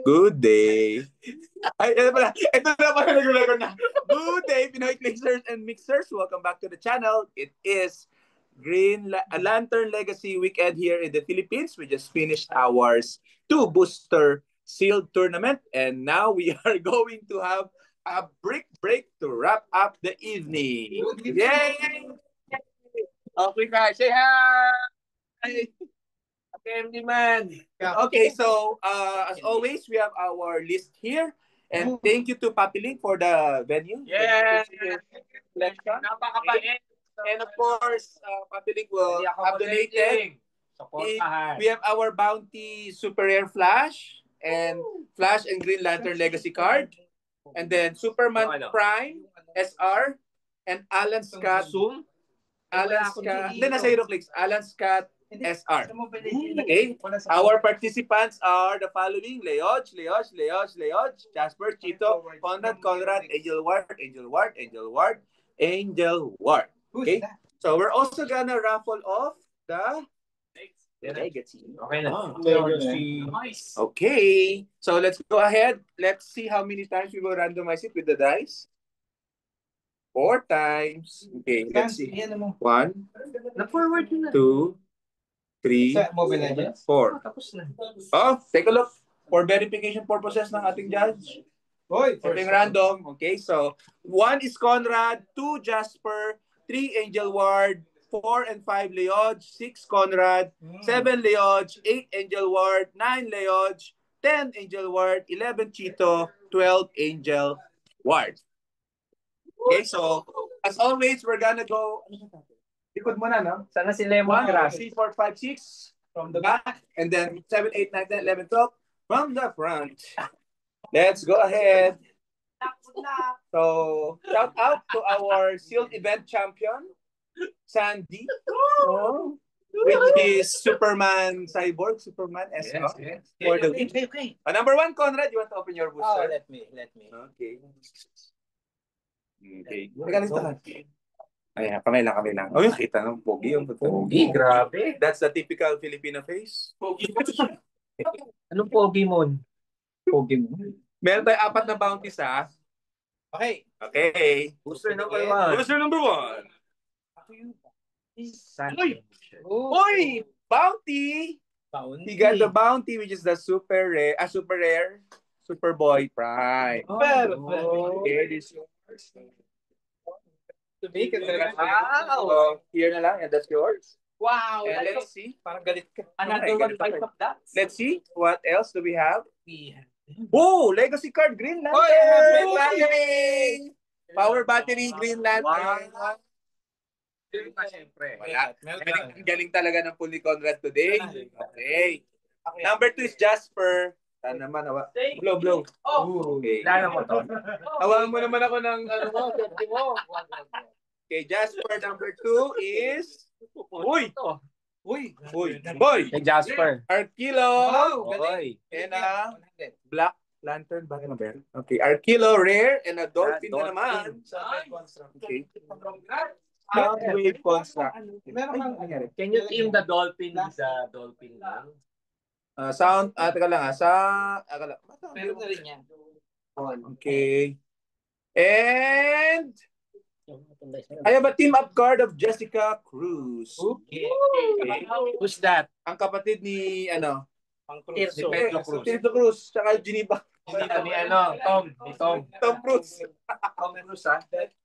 Good day. Ay, ito pala. Ito na pala nagulago na. Good day, Pinoy Mixers and Mixers. Welcome back to the channel. It is Lantern Legacy weekend here in the Philippines. We just finished our 2-booster sealed tournament. And now we are going to have a brick break to wrap up the evening. Yay! Okay, guys. Say hi! MD man. Okay, so as always, we have our list here. And thank you to Papi Link for the venue. Yes. Napakabait. And of course, Papi Link will have donated. We have our Bounty Super Rare Flash and Flash and Green Lantern Legacy card. And then Superman Prime, SR, and Alan Scott. Alan Scott. Then nasa HeroClix. Alan Scott SR. Okay? Our participants are the following: Leoj, Jasper, Chito, Conrad, Angel Ward, Angel Ward. Okay? So we're also gonna raffle off the legacy. Okay na. Nice. Okay. So let's go ahead. Let's see how many times we will randomize it with the dice. 4 times. Okay, let's see. 1, 2, 3, 4. Oh, take a look for verification purposes ng ating judge. Ito yung random. Okay, so 1 is Conrad, 2 Jasper, 3 Angel Ward, 4 and 5 Leoj, 6 Conrad, 7 Leoj, 8 Angel Ward, 9 Leoj, 10 Angel Ward, 11 Chito, 12 Angel Ward. Okay, so as always, we're gonna go. Likod mo na, no? Sana si Lemon 1, 2, 3, 4, 5, 6 from the back, and then 7, 8, 9, 10, 11, 12 from the front. Let's go ahead. So, shout out to our sealed event champion, Sandy, which is Superman Cyborg, Superman SR. Yes. For the win. Okay. Number 1, Conrad, you want to open your booster? Oh, let me. Okay. Okay. Ayan, kamay lang. Oh, yung kita ng pogi. Pogi, grabe. That's the typical Filipino face. Pogi. Anong pogi mo? Meron tayo 4 na bounties, ha? Okay. Booster number 1. Uy! Bounty! He got the bounty, which is the super rare, Superboy Prime. Okay, this is yours. Wow! Here na lang, and that's yours. Wow. And let's see. Parang galit ka. Another one bite of that. Let's see, what else do we have? We have. Oh, Legacy card, Green Lantern! Green Battery! Power Battery, Green Lantern. Siyempre. Wala. Galing talaga ng Puli Conrad today. Okay. Number 2 is Jasper. Saan naman? Blow. Okay. Lalo mo to. Hawakan mo naman ako ng safety mo. Okay, Jasper number 2 is... Uy! Kay Jasper. Arkilo. And Black Lantern. Okay, Arkilo Rare and a Dolphin na naman. Okay. Wave Construct. Can you team the Dolphin with the Dolphin? Sound, teka lang Meron na rin yan. Okay. And I have a team-up card of Jessica Cruz. Okay. Who's that? Ang kapatid ni, Tirso. Tirso Cruz, tsaka Geneva. Tom Cruise.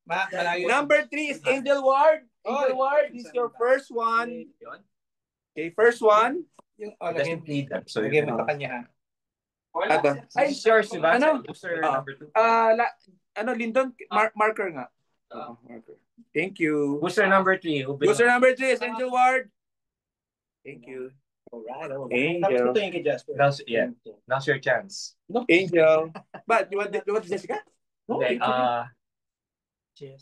Ha? Number 3 is Angel Ward. Angel Ward, this is your first one. Okay, first one. Doesn't need that. So, Lagay mo sa kanya, ha? ay, sure, diba? Lyndon, marker nga. Marker. Thank you. Booster number 3. Booster number 3 is Angel Ward. Thank you. Alright. Angel. Ito yung kay Jasper. Now's your chance. Angel. But you want Jessica? Okay. I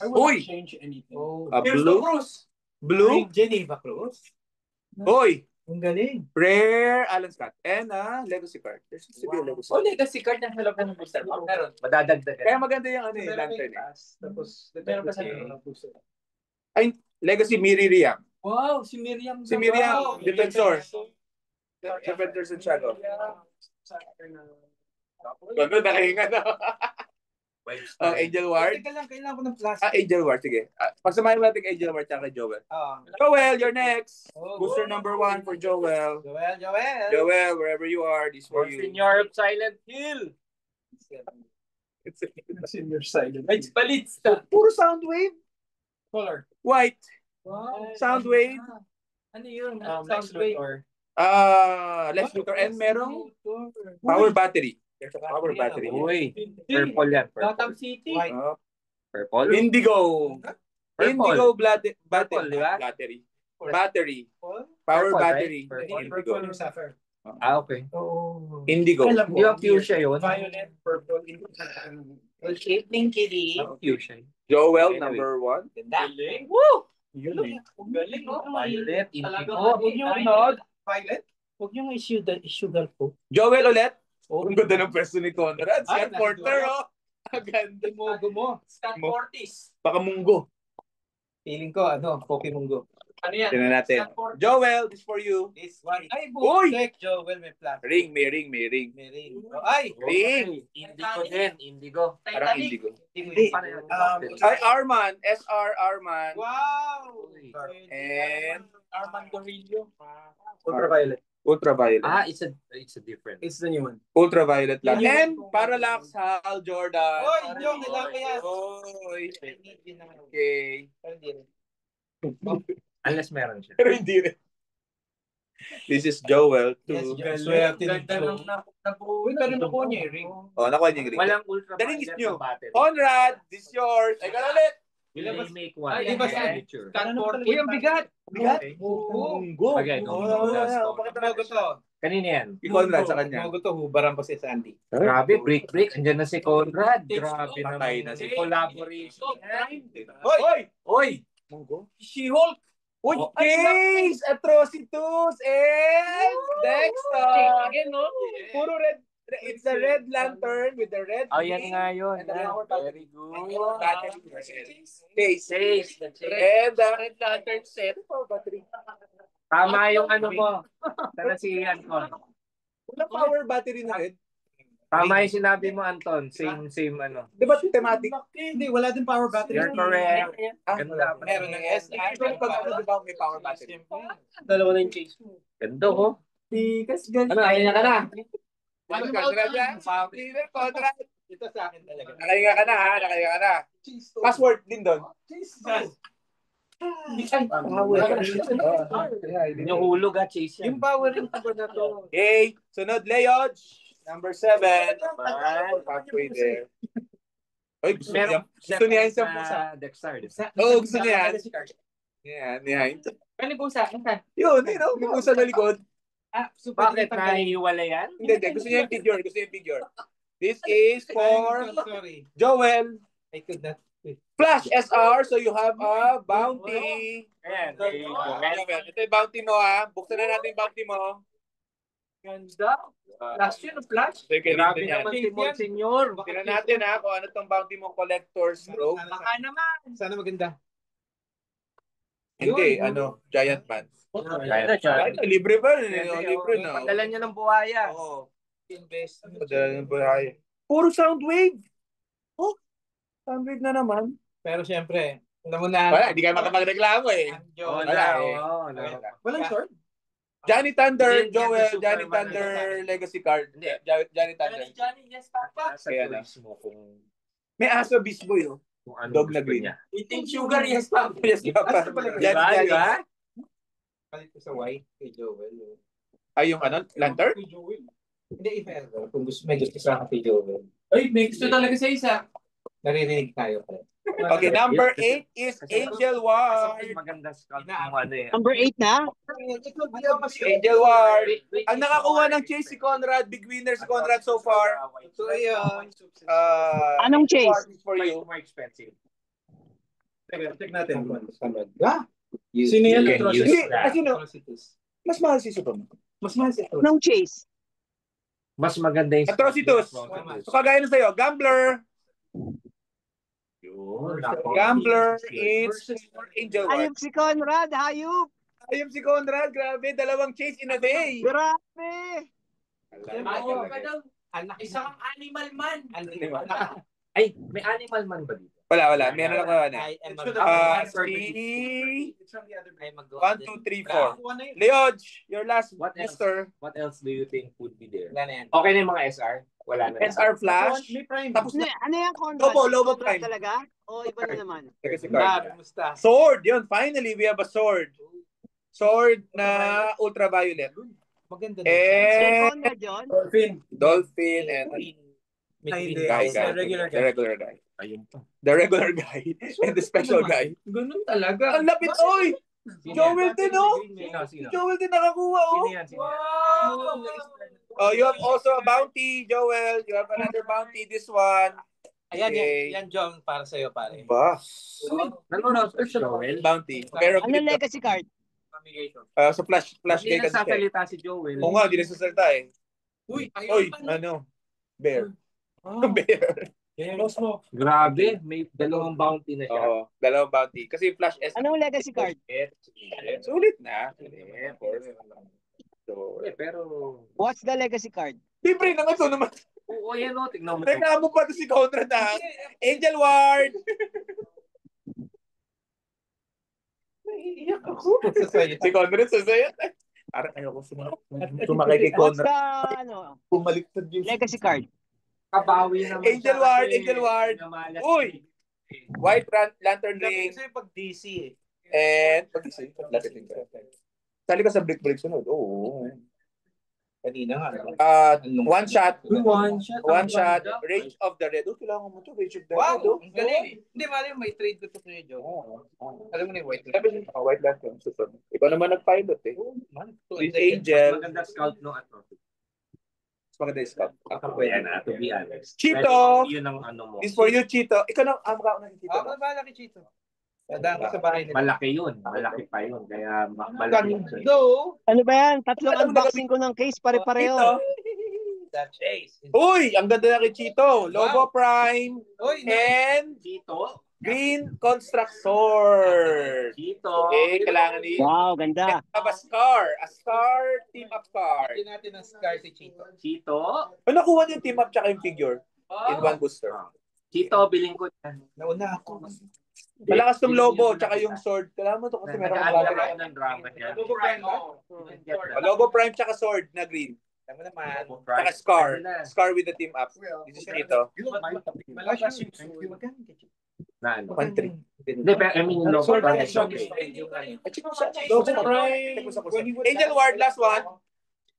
Uy! won't change anything. Blue. Geneva Cruz. Hoy! Ang galing. Rare Alan Scott. And Legacy card. There's to be a Legacy card. Legacy card ng halap ng booster. Meron. Madadagdagan. Kaya maganda yung lantern. Tapos, Meron pa sa booster. Ay, Legacy Miriam. Wow, si Miriam. Si Miriam, Defensor. Defender Santiago. Gano'n, nakahinga na. Oh, Angel Ward. Kailangan ko ng plastic. Angel Ward, sige. Pagsamahin mo natin Angel Ward tsaka kay Joel. Joel, you're next. Booster number 1 for Joel. Joel, wherever you are, this for you. Senior of Silent Hill. Senior silent. Palit. Puro sound wave. Color. White. Wow. Sound wave. Ano yun? Lex Luthor. Lex Luthor. And merong power battery. There's a power battery. Uy. Purple yan. Gotham City. Purple. Indigo. Purple. Indigo battery. Purple, di ba? Battery. Power Purple, battery. right? Purple. Indigo. Purple yung sapphire. Okay. Indigo. Di ba fuchsia yun? Violet, purple, Evening, Kitty. Fuchsia. Joel, Anyway. number 1. Galing. Woo! Galing, no? Violet, indigo. Huwag yung ano, Violet? Huwag yung isugar po. Joel ulit. Ang ganda ng pwesto ni Conrad. Scott Porter, oh. Ang ganda. Timogo mo. Scott Portis. Pakamunggo. Feeling ko, Kopi Munggo. Ano yan? Tignan natin. Scott Portis. Joel, this for you. This one. Ay, Uy! butek. Joel, may plastic. Ring, may ring. May ring. Ay! Ring. Indigo din, indigo. Parang Titanic. indigo. Hindi. Ay, Arman. SR Arman. Wow! And Armand Dorillo. Ultraviolet. Ultraviolet. It's a different. It's the new one. Ultraviolet lang. Yun And Parallax Hal Jordan. Oy, Jong, kailangan ko yan. Oy. Okay. Unless meron siya. Pero hindi rin. This is Joel too. Yes, swerte Ganda nito. ng nabuo. Uy, pero nakuha niya yung ring. Oh, nakuha niya yung ring. Walang ultra The ring is new. battery. Conrad, this is yours. Ay, ulit. They make one. Ay, di ba sa- Picture. Scott Portis. Uy, ang bigat! Bigat? Okay. Munggo. Okay, Oh, Bakit tumago to? Kanina yan. Si Conrad sa kanya. Tumago to, hubaran pa si Sandy. Grabe, break. Andyan na si Conrad. Grabe Patay naman. na si Collaboration. Hoy! Oy! Munggo. She-Hulk. Uy, Oh, Case! Atrocitus! And Dexter! Again, no? Puro red. It's the red lantern with the red Oh, yan ring. nga yun. And the power battery. Very good. Case. Case. And the Red Lantern set. power battery. Tama yung ano mo. Tanasihan ko. Wala power battery na red. Tama yung sinabi mo, Anton. Same ano. Di ba thematic? Hindi, wala din power battery. You're correct. Ah, Ganda. meron ng S. Pero pag ano, di ba may power battery? Dalawa na yung chase mo. Ganda ko. Ano, Kaya ka na. Conrad yan? Conrad. Ito sa akin talaga. Nakahinga ka na ha, nakahinga ka na. Password din doon. Yung hulog ha, Chase yan. Yung power ring ba na to? Okay, sunod Leod. Number 7. Halfway there. Oy, gusto niya yung sa pusa. Dexter. Oo, gusto niya yan. Yan. Ano po sa akin? Yun, may pusa na likod. Bakit nahihiwala yan? Hindi. Gusto niya yung figure. This is for Sorry. Joel. I could not. Flash SR, so you have a bounty. Ayan. Ito yung bounty mo ha. Buksan na natin yung bounty mo. Ganda. Last yun, flash. So, kay Grabe Linton yan. naman si Monsignor. Tignan natin ha kung ano tong bounty mo collector's robe. Baka naman. Sana maganda. Hindi, Giant Man. Ay, libre ba? Libre na. Padala niya ng buhaya. Oo. Invest. Padala ng buhay. Puro sound wave. Oh, sound wave na naman. Pero syempre, alam mo na. Wala, hindi kayo makapagreklamo eh. Wala. Walang short. Johnny Thunder, Hindi, hindi Joel, Superman Johnny na Thunder Legacy Card. Hindi. Johnny Thunder. Johnny, yes, papa. Sa Kaya na. turismo kung May aso Beast Boy oh. ano Dog na gusto green. niya. Eating sugar, yes, papa. Yes, papa. Johnny. Palit ko sa white kay Joel. Ay, yung lantern? Kay Joel. Hindi, if ever. Kung may gusto sa akin kay Joel. Ay, may gusto talaga sa isa. Naririnig tayo pa. Okay, number 8 is Angel Ward. Maganda sculpt mo ano yan. Number 8 na? Angel Ward. Ang nakakuha ng chase si Conrad, big winner si Conrad so far. So, ayun. Anong chase? Award is for you. More expensive. Check natin. Sino yan? Hindi, mas mahal si Superman. Mas mahal siya. Anong chase? Mas maganda yung Atrocitus. So kagaya na sa'yo, Gambler. Yun. Gambler is for Angel Ward. Hayop si Conrad, hayop! Ayun si Conrad, grabe, dalawang chase in a day. Grabe! Ayaw ka daw. Isa kang animal man. Ay, may animal man ba dito? Wala. Meron lang ako. It's from the other brand. 1, 2, 3, 4. Leoj, your last What else? booster. What else do you think would be there? Wala na yan. Okay na yung mga SR? Wala na. SR Flash. May prime. Tapos na. Ano yan, Conrad? Lobo Conrad Prime. talaga? O iba na naman? Legacy Ah, card. kumusta? Sword, yun. Finally, we have a sword. Sword na ultraviolet. Maganda Kay And Conrad yun? Dolphin and Hindi. guy. The regular The regular guy. Ayun pa. The regular guy and the special guy. Ganun talaga. Ang lapit, oy! Joel din, oh! Sino? Joel din nakakuha, oh! Sino yan? Oh, you have also a bounty, Joel. You have another bounty, this one. Ayan, Okay. yan, John, para sa'yo, pare. Ba? Nanonood ka, Joel? Bounty. Pero Ano legacy card? sa flash Hindi gate kasi siya. nagsasalita si Joel. Oo nga, hindi nagsasalita eh. Uy, Oy, ano? Bear. Bear. Grabe, may dalawang bounty na siya. Oo, dalawang bounty. Kasi flash S. Anong legacy card? Sulit na. So, Pero, What's the legacy card? libre naman ito naman. oo yan o, tignan mo. Reklamo pa ito si Conrad na. Angel Ward. Naiiyak ako. Si Conrad sasaya. Parang ayoko sumakay kay What's Conrad. the Bumaliktad yung legacy card? Kabawi naman Angel siya Ward, kasi Angel Ward. namalas Uy! eh. White Lantern Ring. Kasi pag DC eh. And, sali ka sa break sunod. Oo. Kanina nga. One shot. One shot. Rage of the Red. Oh, kailangan mo to. Rage of the Wow! Red. Oh. Ang galing. Hindi, mali may trade ko to kuya Joe. Alam mo na yung white Sabi niya, White Lantern. Super. Ikaw naman nag-pilot eh. With Mas Angel. maganda scout no Atrocity. Mas maganda yung scout. Ayan na, to be honest. Chito! Pero yun ang ano mo. This for you, Chito. Ikaw na, mukha ko na si Chito. Ako ba laki Chito? Dadaan ko sa bahay nila. Malaki yun. Malaki pa yun. Kaya malaki yun. Go! Ano ba yan? Tatlong unboxing ko ng case, pare-pareho. That chase. Uy! Ang ganda na kay Chito. Lobo Prime. Uy, And Chito. Green Constructor. Chito. Okay, kailangan ni Wow, ganda. have a scar. A scar, team up card. Hindi natin ang scar si Chito. Chito. Ano nakuha niyo yung team up tsaka yung figure? In one booster. Chito, biling ko yan. Nauna ako. Malakas tong lobo tsaka yung sword. Kailangan mo to kasi meron kang Nag-aalala battery. ako ng drama yan. Lobo Prime tsaka sword na green. Alam mo naman. Tsaka scar. Scar with the team up. This is Chito. Malakas yung magkano kay Chito? Na ano? 1-3. Hindi, pero I mean, logo Sword pa and rin. sword. Okay. Lobo Prime. Angel Ward, last one.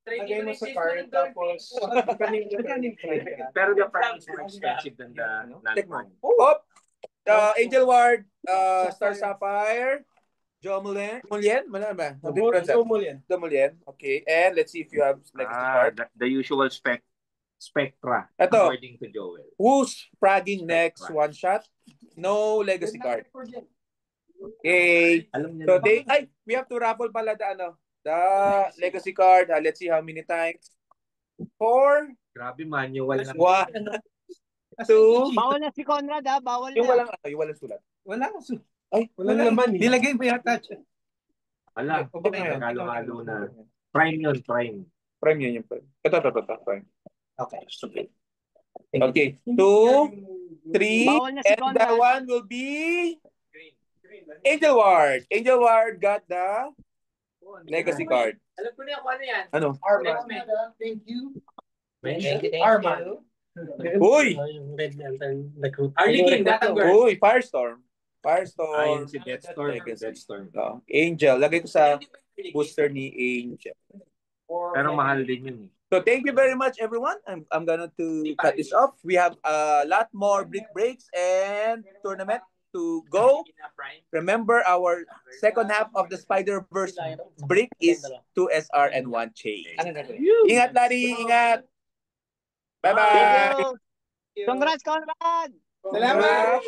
Lagay mo sa card, tapos Pero the price is more expensive than the non-prime. Hop. Angel Ward, Star Sapphire, Jomulien. Mulien? Wala ba? No difference. Jomulien. Okay. And let's see if you have legacy card. The usual spectra, Ito. according to Joel. Who's fragging next one shot? No legacy card. Okay. Alam niya So naman. we have to raffle pala the legacy card. Let's see how many times. 4, Grabe, manual na. 1, 2. Bawal na si Conrad ha, bawal Yung na. walang sulat. wala. Ay, Wala naman. Nilagay mo yata siya. Ala, halo-halo na. Prime yun, prime. Prime yun yung prime. Ito, prime. Okay. Okay. 2, 3, Bawal na si and that Conrad. one will be Angel Ward. Angel Ward got the legacy card. Alam ko na kung ano yan. Ano? Arma. Thank you. Arma. Uy! Arlie King, datang girl. Uy, Firestorm. Ayun si Deathstorm. Legacy. Deathstorm. Angel. Lagay ko sa booster ni Angel. Pero mahal din yun. So thank you very much, everyone. I'm gonna to cut this off. We have a lot more brick breaks and tournament to go. Remember, our second half of the Spider-Verse brick is 2 SR and 1 chain. Ingat, Larry. Ingat. Bye-bye. Congrats, Conrad! Salamat!